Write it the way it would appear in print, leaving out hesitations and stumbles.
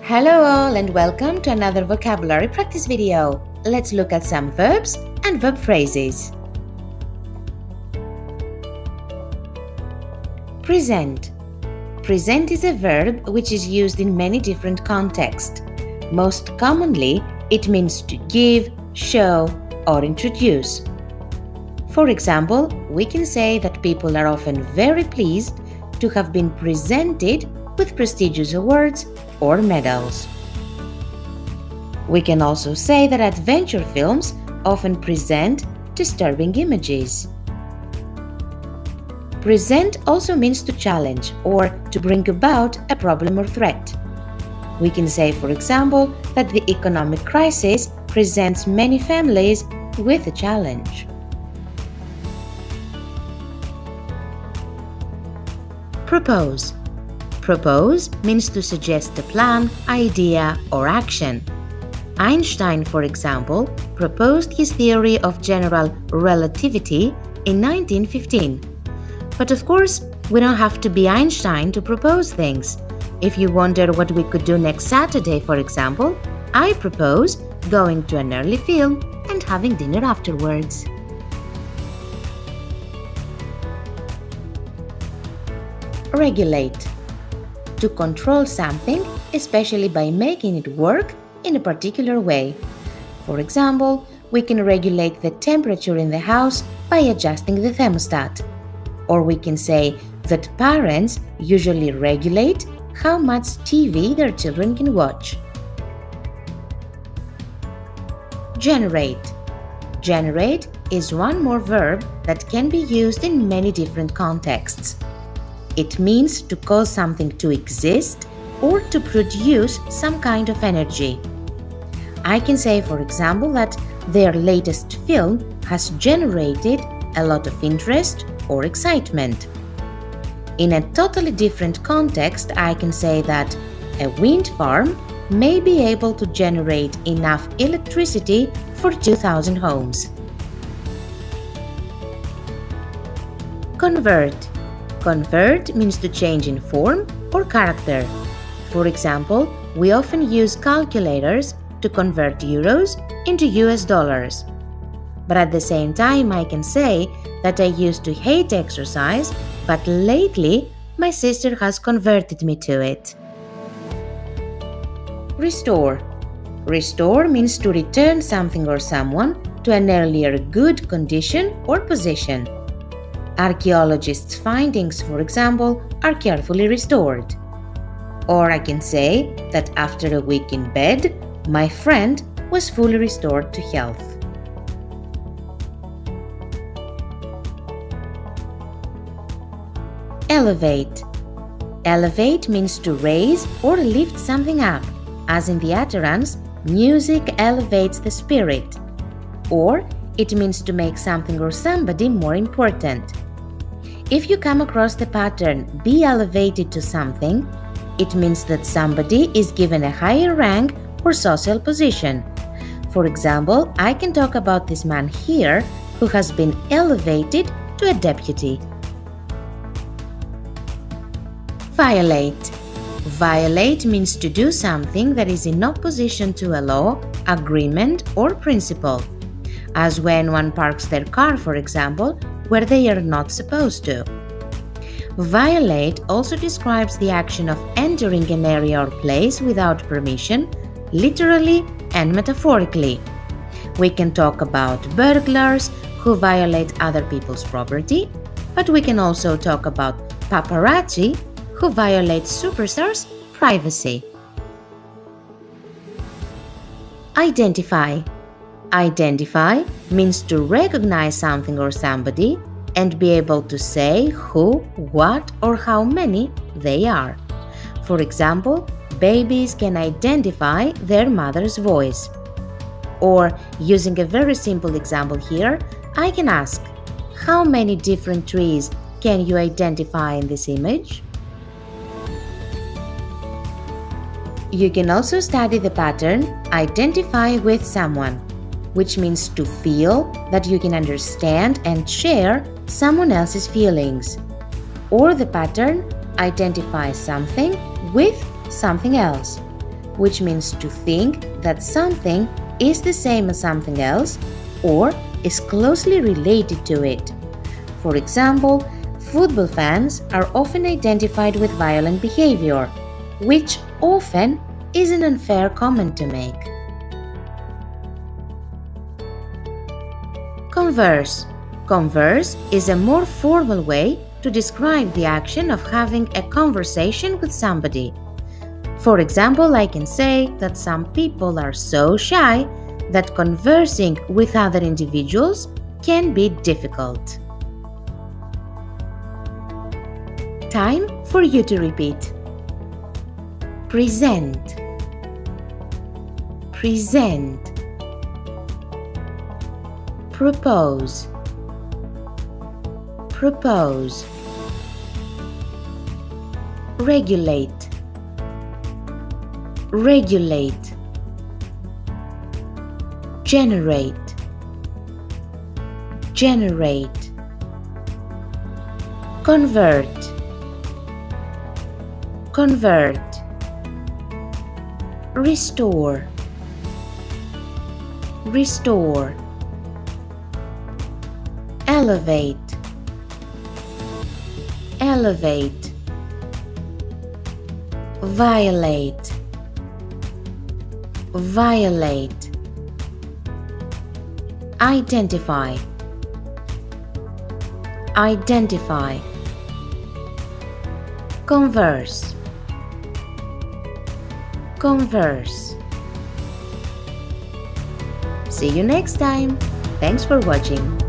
Hello all and welcome to another vocabulary practice video. Let's look at some verbs and verb phrases. Present. Present is a verb which is used in many different contexts. Most commonly, it means to give, show, or introduce. For example, we can say that people are often very pleased to have been presented with prestigious awards or medals. We can also say that adventure films often present disturbing images. Present also means to challenge or to bring about a problem or threat. We can say, for example, that the economic crisis presents many families with a challenge. Propose. Propose means to suggest a plan, idea, or action. Einstein, for example, proposed his theory of general relativity in 1915. But of course, we don't have to be Einstein to propose things. If you wonder what we could do next Saturday, for example, I propose going to an early film and having dinner afterwards. Regulate. To control something, especially by making it work in a particular way. For example, we can regulate the temperature in the house by adjusting the thermostat. Or we can say that parents usually regulate how much TV their children can watch. Generate. Generate is one more verb that can be used in many different contexts. It means to cause something to exist or to produce some kind of energy. I can say, for example, that their latest film has generated a lot of interest or excitement. In a totally different context, I can say that a wind farm may be able to generate enough electricity for 2,000 homes. Convert. Convert means to change in form or character. For example, we often use calculators to convert euros into US dollars. But at the same time, I can say that I used to hate exercise, but lately my sister has converted me to it. Restore. Restore means to return something or someone to an earlier good condition or position. Archaeologists' findings, for example, are carefully restored. Or I can say that after a week in bed, my friend was fully restored to health. Elevate. Elevate means to raise or lift something up, as in the utterance, music elevates the spirit. Or it means to make something or somebody more important. If you come across the pattern be elevated to something, it means that somebody is given a higher rank or social position. For example, I can talk about this man here who has been elevated to a deputy. Violate. Violate means to do something that is in opposition to a law, agreement, or principle, as when one parks their car, for example, where they are not supposed to. Violate also describes the action of entering an area or place without permission, literally and metaphorically. We can talk about burglars who violate other people's property, but we can also talk about paparazzi who violate superstars' privacy. Identify. Identify means to recognize something or somebody and be able to say who, what, or how many they are. For example, babies can identify their mother's voice. Or, using a very simple example here, I can ask, how many different trees can you identify in this image? You can also study the pattern identify with someone, which means to feel that you can understand and share someone else's feelings. Or the pattern identify something with something else. which means to think that something is the same as something else or is closely related to it. For example, football fans are often identified with violent behavior, which often is an unfair comment to make. Converse. Converse is a more formal way to describe the action of having a conversation with somebody. For example, I can say that some people are so shy that conversing with other individuals can be difficult. Time for you to repeat. Present. Present. Propose. Propose. Regulate. Regulate. Generate. Generate. Convert. Convert. Restore. Restore. Elevate. Elevate. Violate. Violate. Identify. Identify. Converse. Converse. See you next time. Thanks for watching.